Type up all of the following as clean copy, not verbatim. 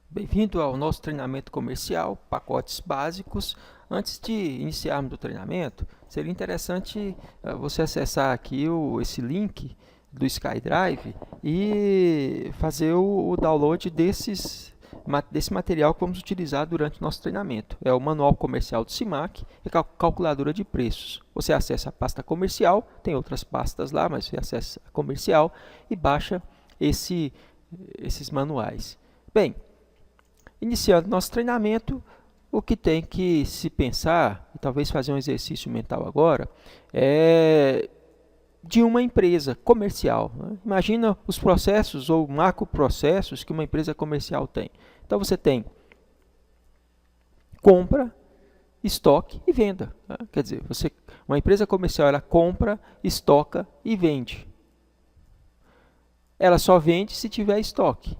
Bem-vindo ao nosso treinamento comercial, pacotes básicos. Antes de iniciarmos o treinamento, seria interessante você acessar aqui esse link do SkyDrive e fazer o download desse material que vamos utilizar durante o nosso treinamento. É o Manual Comercial do SIMAC e Calculadora de Preços. Você acessa a pasta comercial, tem outras pastas lá, mas você acessa a comercial e baixa esses manuais. Bem, iniciando nosso treinamento, o que tem que se pensar, e talvez fazer um exercício mental agora, é de uma empresa comercial. Né? Imagina os processos ou macroprocessos que uma empresa comercial tem. Então você tem compra, estoque e venda. Né? Quer dizer, uma empresa comercial ela compra, estoca e vende. Ela só vende se tiver estoque.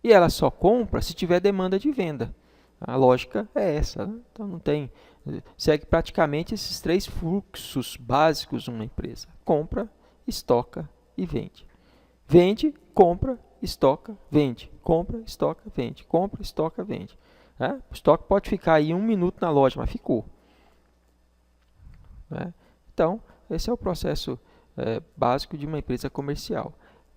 E ela só compra se tiver demanda de venda. A lógica é essa. Né? Então não tem, segue praticamente esses três fluxos básicos de uma empresa: compra, estoca e vende. Vende, compra, estoca, vende. Compra, estoca, vende. Compra, estoca, vende. Né? O estoque pode ficar aí 1 minuto na loja, mas ficou. Né? Então, esse é o processo básico de uma empresa comercial.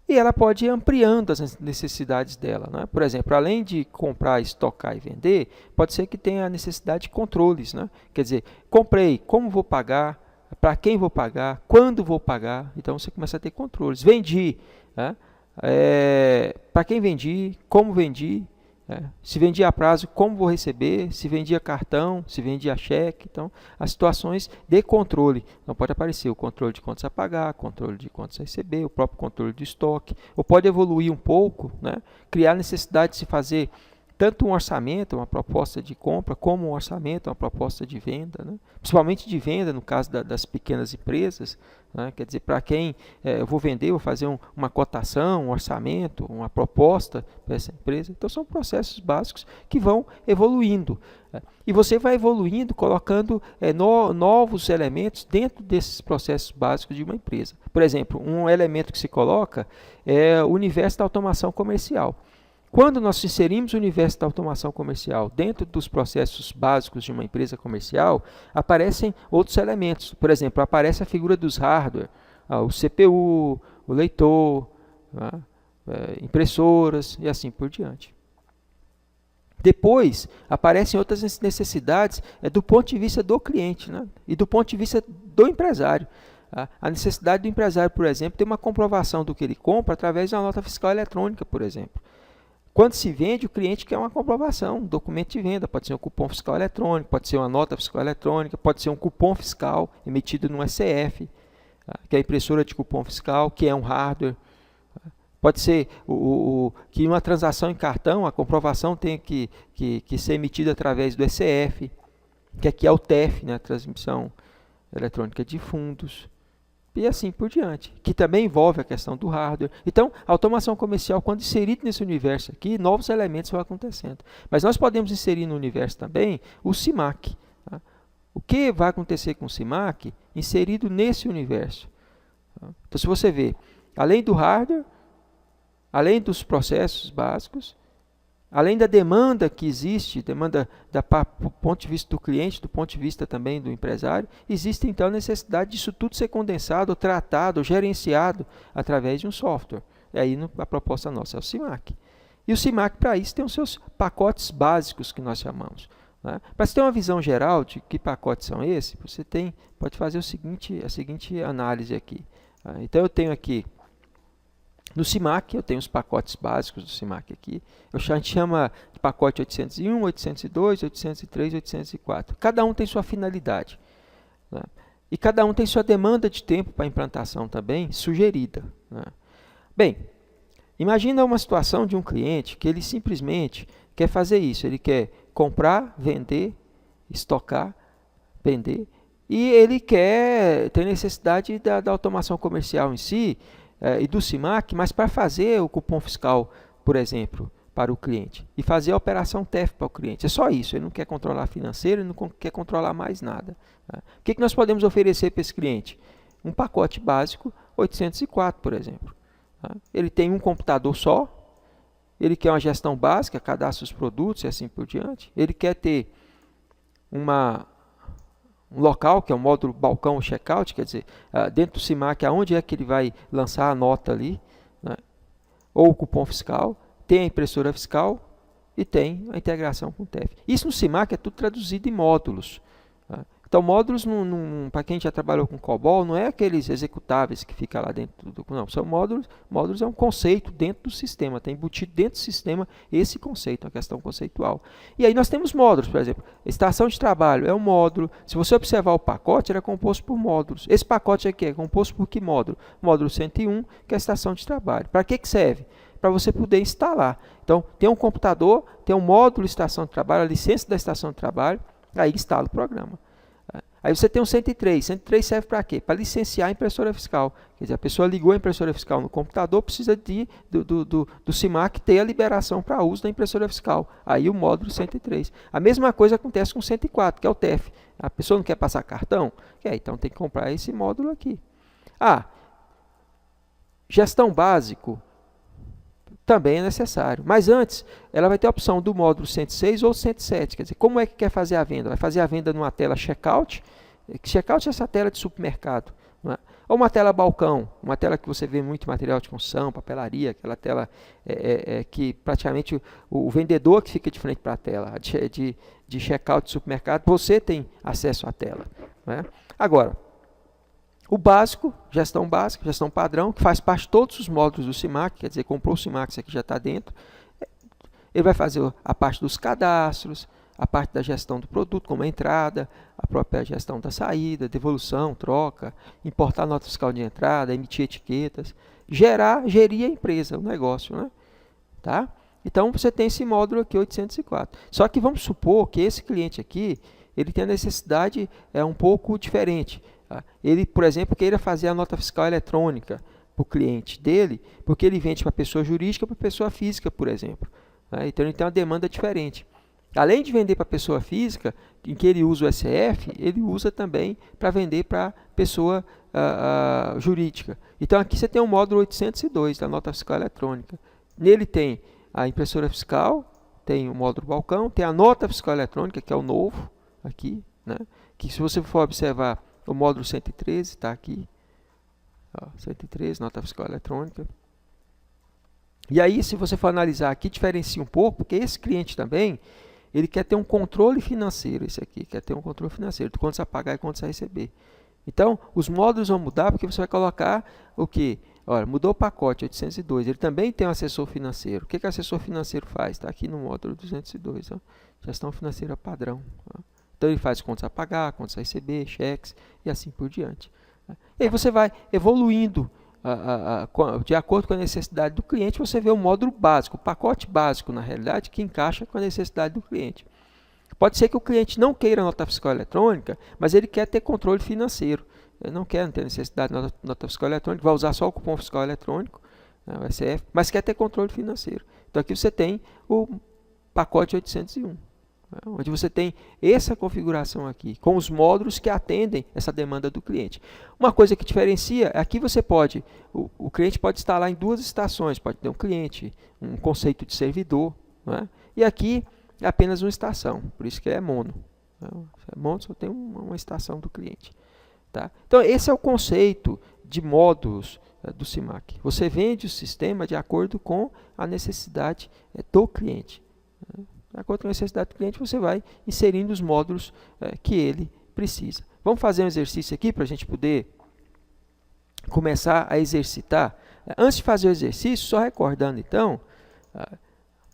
E ela pode ir ampliando as necessidades dela. Né? Por exemplo, além de comprar, estocar e vender, pode ser que tenha a necessidade de controles. Né? Quer dizer, comprei, como vou pagar, para quem vou pagar, quando vou pagar. Então você começa a ter controles. Vendi, né? Para quem vendi, como vendi, se vendi a prazo, como vou receber, se vendi a cartão, se vendi a cheque. Então, as situações de controle. Então, pode aparecer o controle de contas a pagar, controle de contas a receber, o próprio controle do estoque. Ou pode evoluir um pouco, né? Criar necessidade de se fazer tanto um orçamento, uma proposta de compra, como um orçamento, uma proposta de venda. Né? Principalmente de venda, no caso das pequenas empresas. Né? Quer dizer, para quem eu vou vender, vou fazer uma cotação, um orçamento, uma proposta para essa empresa. Então, são processos básicos que vão evoluindo. E você vai evoluindo, colocando novos elementos dentro desses processos básicos de uma empresa. Por exemplo, um elemento que se coloca é o universo da automação comercial. Quando nós inserimos o universo da automação comercial dentro dos processos básicos de uma empresa comercial, aparecem outros elementos. Por exemplo, aparece a figura dos hardware, o CPU, o leitor, impressoras e assim por diante. Depois, aparecem outras necessidades do ponto de vista do cliente, né? E do ponto de vista do empresário. A necessidade do empresário, por exemplo, ter uma comprovação do que ele compra através de uma nota fiscal eletrônica, por exemplo. Quando se vende, o cliente quer uma comprovação, um documento de venda. Pode ser um cupom fiscal eletrônico, pode ser uma nota fiscal eletrônica, pode ser um cupom fiscal emitido no SCF, que é a impressora de cupom fiscal, que é um hardware. Pode ser que uma transação em cartão, a comprovação tem que ser emitida através do SCF, que aqui é o TEF, né, a transmissão eletrônica de fundos. E assim por diante, que também envolve a questão do hardware. Então, a automação comercial, quando inserida nesse universo aqui, novos elementos vão acontecendo. Mas nós podemos inserir no universo também o SIMAC. Tá? O que vai acontecer com o SIMAC inserido nesse universo? Tá? Então, se você vê, além do hardware, além dos processos básicos, além da demanda que existe, demanda do ponto de vista do cliente, do ponto de vista também do empresário, existe então a necessidade disso tudo ser condensado, tratado, gerenciado através de um software. E aí a proposta nossa é o SIMAC. E o SIMAC, para isso, tem os seus pacotes básicos que nós chamamos. Né? Para você ter uma visão geral de que pacotes são esses, você pode fazer a seguinte análise aqui. Então eu tenho aqui no SIMAC, eu tenho os pacotes básicos do SIMAC aqui. A gente chama de pacote 801, 802, 803 e 804. Cada um tem sua finalidade. Né? E cada um tem sua demanda de tempo para implantação também sugerida. Né? Bem, imagina uma situação de um cliente que ele simplesmente quer fazer isso. Ele quer comprar, vender, estocar, vender. E ele quer ter necessidade da automação comercial em si, e do SIMAC, mas para fazer o cupom fiscal, por exemplo, para o cliente, e fazer a operação TEF para o cliente. É só isso, ele não quer controlar financeiro, ele não quer controlar mais nada. Tá? O que nós podemos oferecer para esse cliente? Um pacote básico 804, por exemplo. Tá? Ele tem um computador só, ele quer uma gestão básica, cadastra os produtos e assim por diante. Ele quer ter um local, que é um módulo balcão checkout, quer dizer, dentro do CIMAC, aonde é que ele vai lançar a nota ali, né? Ou o cupom fiscal, tem a impressora fiscal e tem a integração com o TEF. Isso no CIMAC é tudo traduzido em módulos. Tá? Então, módulos, para quem já trabalhou com COBOL, não é aqueles executáveis que ficam lá dentro do... Não, são módulos. Módulos é um conceito dentro do sistema, tem embutido dentro do sistema esse conceito, uma questão conceitual. E aí nós temos módulos, por exemplo, estação de trabalho é um módulo. Se você observar o pacote, ele é composto por módulos. Esse pacote aqui é composto por que módulo? Módulo 101, que é a estação de trabalho. Para que serve? Para você poder instalar. Então, tem um computador, tem um módulo estação de trabalho, a licença da estação de trabalho, aí instala o programa. Aí você tem um 103. 103 serve para quê? Para licenciar a impressora fiscal. Quer dizer, a pessoa ligou a impressora fiscal no computador, precisa do CIMAC ter a liberação para uso da impressora fiscal. Aí o módulo 103. A mesma coisa acontece com o 104, que é o TEF. A pessoa não quer passar cartão? Então tem que comprar esse módulo aqui. Gestão básico também é necessário. Mas antes, ela vai ter a opção do módulo 106 ou 107. Quer dizer, como é que quer fazer a venda? Vai fazer a venda numa tela checkout. Checkout é essa tela de supermercado. Não é? Ou uma tela balcão, uma tela que você vê muito material de construção, papelaria, aquela tela que praticamente o vendedor que fica de frente para a tela, de checkout de supermercado, você tem acesso à tela. Não é? Agora, o básico, gestão padrão, que faz parte de todos os módulos do CIMAC, quer dizer, comprou o CIMAC, isso aqui já está dentro. Ele vai fazer a parte dos cadastros, a parte da gestão do produto, como a entrada, a própria gestão da saída, devolução, troca, importar nota fiscal de entrada, emitir etiquetas, gerir a empresa, o negócio, né? Tá? Então, você tem esse módulo aqui, 804. Só que vamos supor que esse cliente aqui, ele tem a necessidade um pouco diferente. Ele, por exemplo, queira fazer a nota fiscal eletrônica para o cliente dele, porque ele vende para pessoa jurídica para pessoa física, por exemplo. Então, ele tem uma demanda diferente. Além de vender para pessoa física, em que ele usa o SF, ele usa também para vender para pessoa jurídica. Então, aqui você tem o módulo 802 da nota fiscal eletrônica. Nele tem a impressora fiscal, tem o módulo balcão, tem a nota fiscal eletrônica, que é o novo, aqui, né? Que se você for observar, o módulo 113 está aqui, 113, nota fiscal eletrônica. E aí, se você for analisar aqui, diferencia um pouco, porque esse cliente também, ele quer ter um controle financeiro, esse aqui, quer ter um controle financeiro, de quanto você vai pagar e quanto você vai receber. Então, os módulos vão mudar, porque você vai colocar o quê? Olha, mudou o pacote 802, ele também tem um assessor financeiro. O que o assessor financeiro faz? Está aqui no módulo 202, gestão financeira padrão. Então, ele faz quantos a pagar, quantos a receber, cheques e assim por diante. E aí você vai evoluindo de acordo com a necessidade do cliente, você vê o módulo básico, o pacote básico, na realidade, que encaixa com a necessidade do cliente. Pode ser que o cliente não queira nota fiscal eletrônica, mas ele quer ter controle financeiro. Ele não ter necessidade de nota fiscal eletrônica, vai usar só o cupom fiscal eletrônico, o SF, mas quer ter controle financeiro. Então, aqui você tem o pacote 801. Onde você tem essa configuração aqui, com os módulos que atendem essa demanda do cliente. Uma coisa que diferencia, aqui você pode, o cliente pode instalar em duas estações, pode ter um cliente, um conceito de servidor, não é? E aqui é apenas uma estação, por isso que é mono. Mono só tem uma estação do cliente. Tá? Então, esse é o conceito de módulos do CIMAC. Você vende o sistema de acordo com a necessidade do cliente. De acordo com a necessidade do cliente, você vai inserindo os módulos que ele precisa. Vamos fazer um exercício aqui para a gente poder começar a exercitar. Antes de fazer o exercício, só recordando então,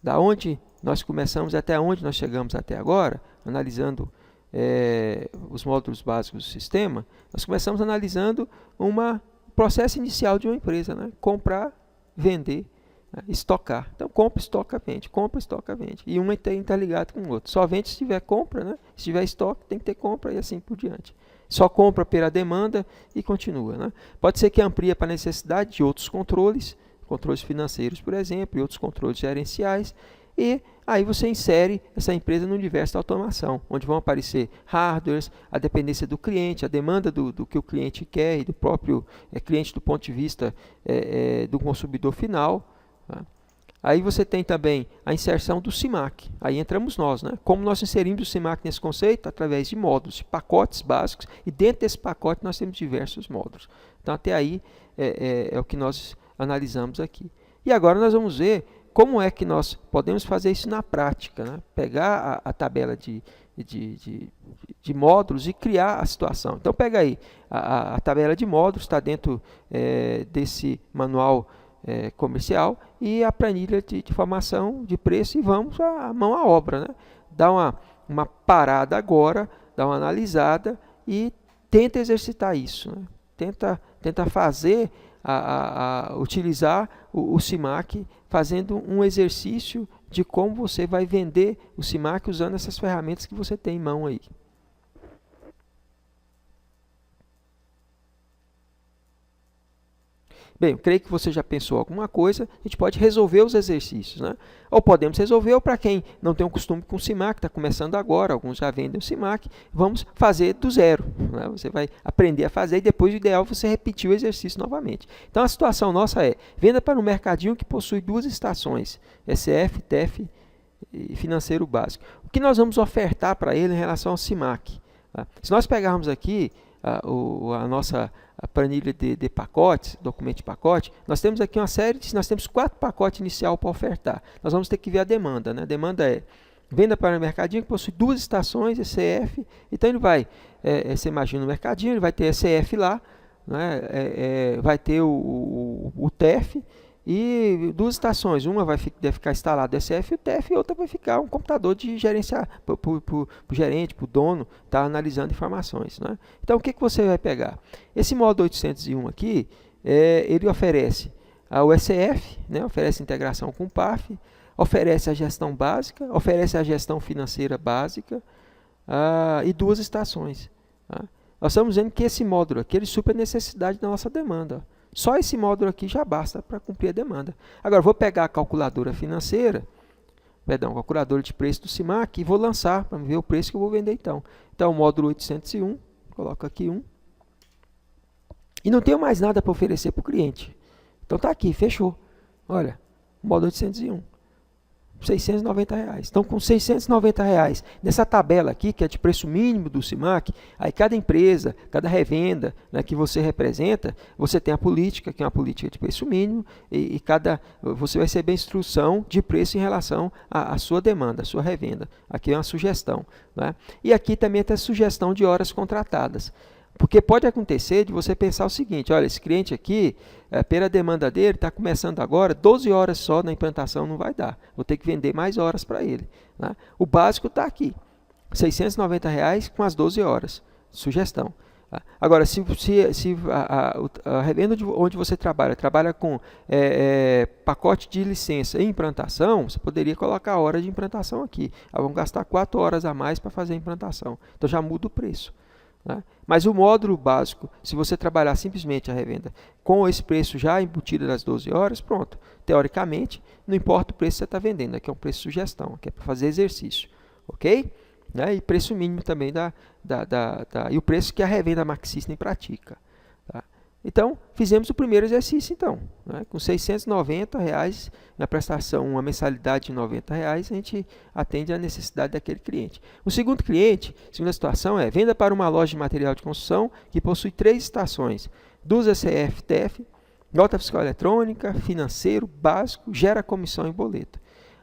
da onde nós começamos até onde nós chegamos até agora, analisando os módulos básicos do sistema, nós começamos analisando um processo inicial de uma empresa, né? Comprar, vender, estocar. Então, compra, estoca, vende. Compra, estoca, vende. E um está interligado com o outro. Só vende se tiver compra, né? Se tiver estoque, tem que ter compra e assim por diante. Só compra pela demanda e continua, né? Pode ser que amplie para a necessidade de outros controles financeiros, por exemplo, e outros controles gerenciais. E aí você insere essa empresa no universo da automação, onde vão aparecer hardwares, a dependência do cliente, a demanda do que o cliente quer e do próprio cliente do ponto de vista do consumidor final. Tá? Aí você tem também a inserção do SIMAC. Aí entramos nós, né? Como nós inserimos o SIMAC nesse conceito? Através de módulos, de pacotes básicos, e dentro desse pacote nós temos diversos módulos. Então até aí é o que nós analisamos aqui. E agora nós vamos ver como é que nós podemos fazer isso na prática, né? Pegar a tabela de módulos e criar a situação. Então pega aí, a tabela de módulos está dentro desse manual comercial e a planilha de formação de preço, e vamos à mão à obra, né? Dá uma parada agora, dá uma analisada e tenta exercitar isso, né? Tenta fazer, utilizar o SIMAC, fazendo um exercício de como você vai vender o SIMAC usando essas ferramentas que você tem em mão aí. Bem, eu creio que você já pensou alguma coisa, a gente pode resolver os exercícios, né? Ou podemos resolver, ou para quem não tem um costume com o SIMAC, está começando agora, alguns já vendem o SIMAC, vamos fazer do zero, né? Você vai aprender a fazer e depois o ideal é você repetir o exercício novamente. Então a situação nossa é, venda para um mercadinho que possui duas estações, SF, TEF e financeiro básico. O que nós vamos ofertar para ele em relação ao SIMAC? Tá? Se nós pegarmos aqui a nossa planilha de pacotes, documento de pacote, nós temos aqui uma série, nós temos 4 pacotes inicial para ofertar. Nós vamos ter que ver a demanda, né? A demanda é venda para o mercadinho que possui duas estações, ECF, então ele vai, você imagina o mercadinho, ele vai ter ECF lá, né? Vai ter o TEF, e duas estações, uma deve ficar instalado o ECF e o TEF, e outra vai ficar um computador de gerenciar, para o gerente, para o dono, estar analisando informações, né? Então, o que você vai pegar? Esse módulo 801 aqui, ele oferece o ECF, né? Oferece integração com o PAF, oferece a gestão básica, oferece a gestão financeira básica, e duas estações. Tá? Nós estamos vendo que esse módulo aqui, ele supre a necessidade da nossa demanda. Só esse módulo aqui já basta para cumprir a demanda. Agora, vou pegar a calculadora financeira, calculadora de preço do SIMAC, e vou lançar para ver o preço que eu vou vender então. Então, o módulo 801, coloco aqui 1. E não tenho mais nada para oferecer para o cliente. Então, está aqui, fechou. Olha, o módulo 801. R$690. Então, com R$690, nessa tabela aqui, que é de preço mínimo do SIMAC, aí cada empresa, cada revenda, né, que você representa, você tem a política, que é uma política de preço mínimo, e você vai receber instrução de preço em relação à sua demanda, à sua revenda. Aqui é uma sugestão, né? E aqui também tem a sugestão de horas contratadas. Porque pode acontecer de você pensar o seguinte, olha, esse cliente aqui, pela demanda dele, está começando agora, 12 horas só na implantação não vai dar. Vou ter que vender mais horas para ele, né? O básico está aqui, R$690 com as 12 horas, sugestão. Tá? Agora, se a revenda onde você trabalha com pacote de licença e implantação, você poderia colocar a hora de implantação aqui. Vamos gastar 4 horas a mais para fazer a implantação. Então já muda o preço. Né? Mas o módulo básico, se você trabalhar simplesmente a revenda com esse preço já embutido das 12 horas, pronto. Teoricamente, não importa o preço que você está vendendo, aqui é um preço de sugestão, aqui é para fazer exercício. Ok? Né? E preço mínimo também e o preço que a revenda Max System pratica. Tá? Então, fizemos o primeiro exercício, então. Né? Com R$690 na prestação, uma mensalidade de R$90, a gente atende à necessidade daquele cliente. O segundo cliente, segunda situação é venda para uma loja de material de construção que possui 3 estações, duas ECF, TEF, nota fiscal eletrônica, financeiro, básico, gera comissão e boleto.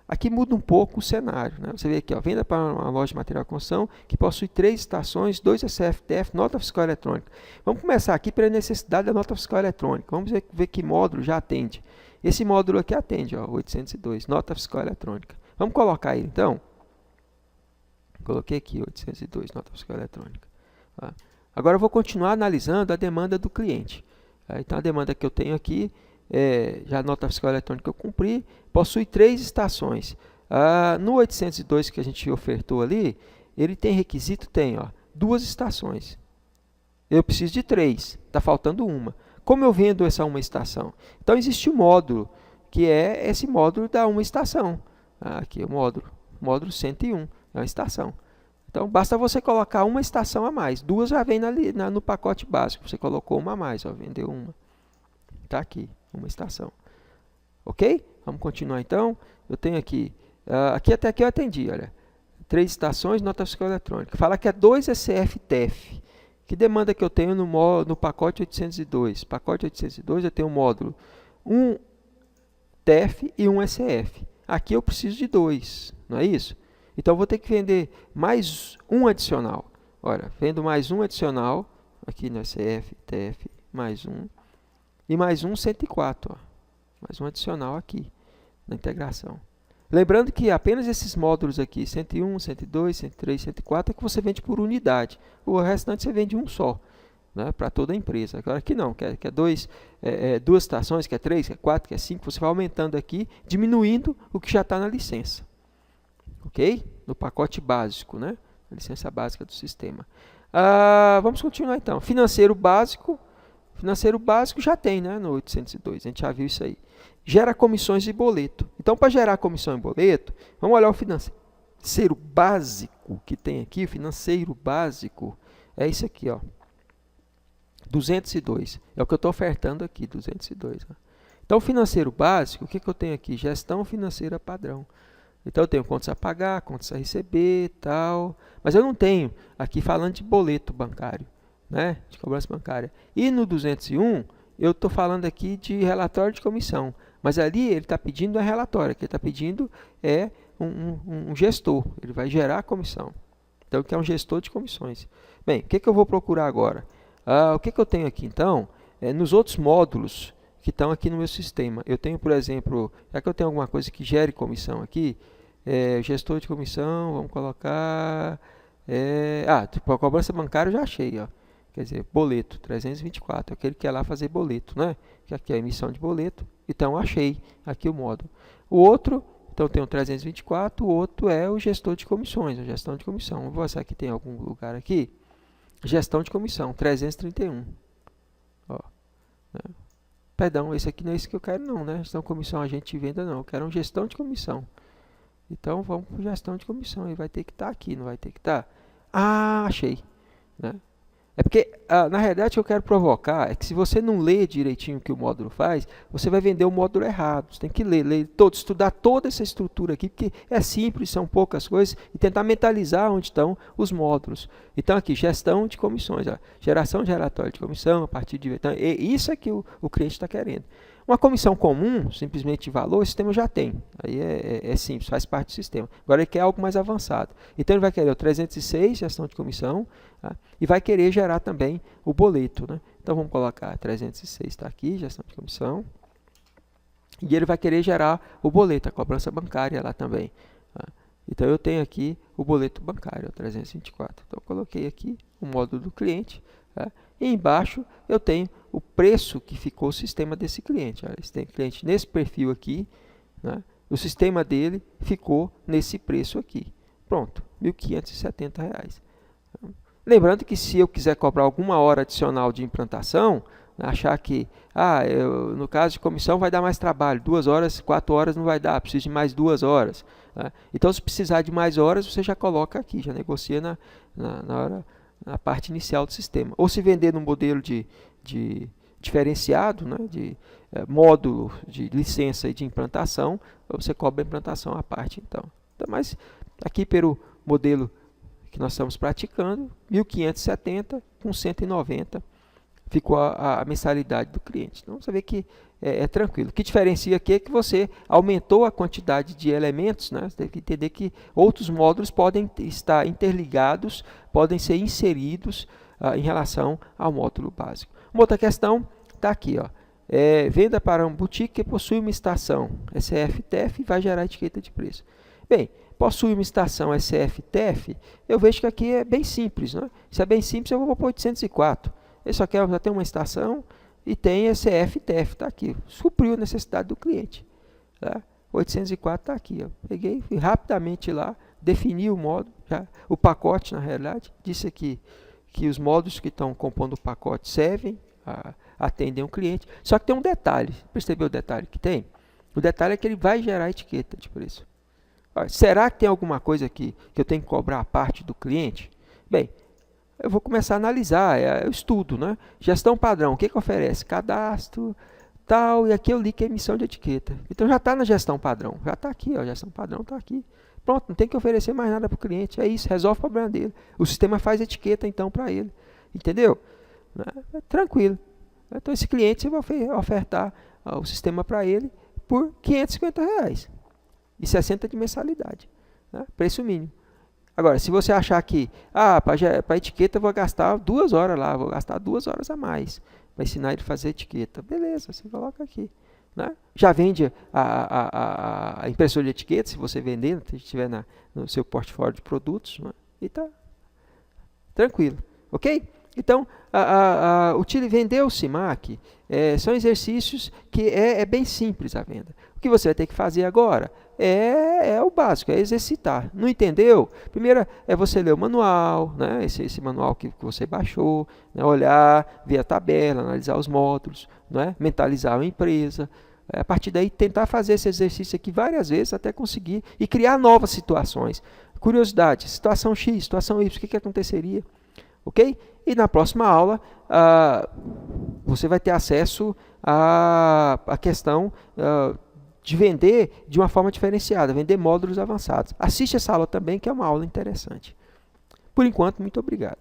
Aqui muda um pouco o cenário, né? Você vê aqui, ó, venda para uma loja de material de construção que possui 3 estações, 2 SFTF, nota fiscal eletrônica. Vamos começar aqui pela necessidade da nota fiscal eletrônica. Vamos ver que módulo já atende. Esse módulo aqui atende, ó, 802, nota fiscal eletrônica. Vamos colocar ele então. Coloquei aqui 802, nota fiscal eletrônica. Tá? Agora eu vou continuar analisando a demanda do cliente. Tá? Então a demanda que eu tenho aqui, já a nota fiscal eletrônica que eu cumpri, possui 3 estações. No 802 que a gente ofertou ali, ele tem requisito, tem 2 estações. Eu preciso de 3, está faltando uma. Como eu vendo essa uma estação? Então existe um módulo, que é esse módulo da uma estação. Aqui é o módulo 101, é uma estação. Então basta você colocar uma estação a mais. 2 já vem no pacote básico, você colocou uma a mais, vendeu uma. Está aqui, uma estação. Ok? Vamos continuar então. Eu tenho aqui, aqui até aqui eu atendi, olha. 3 estações, nota fiscal eletrônica. Fala que é 2 SF-TEF. Que demanda que eu tenho no pacote 802? Pacote 802 eu tenho um módulo 1 TEF e 1 SF. Aqui eu preciso de 2, não é isso? Então eu vou ter que vender mais um adicional. Olha, vendo mais um adicional, aqui no SF, TEF, mais um. E mais um 104, ó. Mais um adicional aqui, na integração. Lembrando que apenas esses módulos aqui, 101, 102, 103, 104, é que você vende por unidade. O restante você vende um só, né, para toda a empresa. Agora aqui não, quer duas estações, quer 3, quer 4, quer 5, você vai aumentando aqui, diminuindo o que já está na licença. Ok? No pacote básico, né? A licença básica do sistema. Vamos continuar então. Financeiro básico já tem, né, no 802, a gente já viu isso aí. Gera comissões e boleto. Então, para gerar comissão e boleto, vamos olhar o financeiro básico que tem aqui. O financeiro básico é isso aqui, ó. 202. É o que eu estou ofertando aqui, 202. Ó. Então, o financeiro básico, o que eu tenho aqui? Gestão financeira padrão. Então, eu tenho contas a pagar, contas a receber, tal. Mas eu não tenho aqui falando de boleto bancário, né, de cobrança bancária. E no 201, eu estou falando aqui de relatório de comissão. Mas ali ele está pedindo a relatório, que ele está pedindo é um gestor, ele vai gerar a comissão. Então, que é um gestor de comissões. Bem, o que eu vou procurar agora? O que eu tenho aqui, então, nos outros módulos que estão aqui no meu sistema. Eu tenho, por exemplo, já que eu tenho alguma coisa que gere comissão aqui, gestor de comissão, vamos colocar... tipo, a cobrança bancária eu já achei, ó. Quer dizer, boleto, 324, aquele que quer lá fazer boleto, né? Que aqui é a emissão de boleto. Então, achei aqui o módulo. O outro, então tem o 324, o outro é o gestor de comissões, a gestão de comissão. Vamos ver se aqui tem algum lugar aqui. Gestão de comissão, 331. Ó, né? Perdão, esse aqui não é esse que eu quero não, né? Gestão de comissão, agente de venda não. Eu quero uma gestão de comissão. Então, vamos para gestão de comissão. Ele vai ter que estar aqui, não vai ter que estar? Achei, né? É porque, na realidade, o que eu quero provocar é que se você não lê direitinho o que o módulo faz, você vai vender o módulo errado. Você tem que ler todo, estudar toda essa estrutura aqui, porque é simples, são poucas coisas, e tentar mentalizar onde estão os módulos. Então, aqui, gestão de comissões, ó, geração de relatório de comissão, a partir de... Então, isso é que o cliente está querendo. Uma comissão comum, simplesmente de valor, o sistema já tem. Aí é simples, faz parte do sistema. Agora ele quer algo mais avançado. Então ele vai querer o 306, gestão de comissão, tá? E vai querer gerar também o boleto, né? Então vamos colocar 306, está aqui, gestão de comissão. E ele vai querer gerar o boleto, a cobrança bancária lá também. Tá? Então eu tenho aqui o boleto bancário, o 324. Então eu coloquei aqui o módulo do cliente. Tá? E embaixo eu tenho o preço que ficou o sistema desse cliente. Olha, esse tem cliente nesse perfil aqui, né? O sistema dele ficou nesse preço aqui. Pronto, R$ 1.570. Lembrando que se eu quiser cobrar alguma hora adicional de implantação, achar que, no caso de comissão vai dar mais trabalho, 2 horas, 4 horas não vai dar, preciso de mais 2 horas. Né? Então, se precisar de mais horas, você já coloca aqui, já negocia na parte inicial do sistema. Ou se vender num modelo de diferenciado, né, de módulo de licença e de implantação, você cobra a implantação à parte. Então, mas aqui pelo modelo que nós estamos praticando, 1.570 com 190 ficou a mensalidade do cliente. Então, você vê que é tranquilo. O que diferencia aqui é que você aumentou a quantidade de elementos, né? Você tem que entender que outros módulos podem estar interligados, podem ser inseridos em relação ao módulo básico. Uma outra questão está aqui, ó. Venda para um boutique que possui uma estação SF-TEF vai gerar etiqueta de preço. Bem, possui uma estação SF-TEF, eu vejo que aqui é bem simples, né? Se é bem simples, eu vou para 804. Ele só quer já ter uma estação e tem SF-TEF, está aqui. Supriu a necessidade do cliente. Tá? 804 está aqui. Ó. Peguei, fui rapidamente lá, defini o módulo, o pacote, na realidade, disse aqui que os módulos que estão compondo o pacote servem, atendem o cliente. Só que tem um detalhe, percebeu o detalhe que tem? O detalhe é que ele vai gerar etiqueta de preço. Será que tem alguma coisa aqui que eu tenho que cobrar a parte do cliente? Bem, eu vou começar a analisar, é o estudo, né? Gestão padrão, o que oferece? Cadastro, tal, e aqui eu li que é emissão de etiqueta. Então já está na gestão padrão, já está aqui, ó, a gestão padrão está aqui. Pronto, não tem que oferecer mais nada para o cliente, é isso, resolve o problema dele. O sistema faz etiqueta então para ele, entendeu? É tranquilo. Então esse cliente você vai ofertar o sistema para ele por R$ 550 e 60 de mensalidade, né? Preço mínimo. Agora, se você achar que, para etiqueta eu vou gastar 2 horas lá, vou gastar 2 horas a mais para ensinar ele a fazer etiqueta. Beleza, você coloca aqui, né? Já vende a impressora de etiqueta, se você vender, se estiver no seu portfólio de produtos, né? E tá tranquilo, ok? Então, vender o CIMAC são exercícios que é bem simples a venda. O que você vai ter que fazer agora é o básico, é exercitar. Não entendeu? Primeiro é você ler o manual, né? esse manual que você baixou, né? Olhar, ver a tabela, analisar os módulos, né? Mentalizar a empresa. A partir daí, tentar fazer esse exercício aqui várias vezes até conseguir e criar novas situações. Curiosidade, situação X, situação Y, o que aconteceria? Ok? E na próxima aula, você vai ter acesso à questão de vender de uma forma diferenciada, vender módulos avançados. Assiste essa aula também, que é uma aula interessante. Por enquanto, muito obrigado.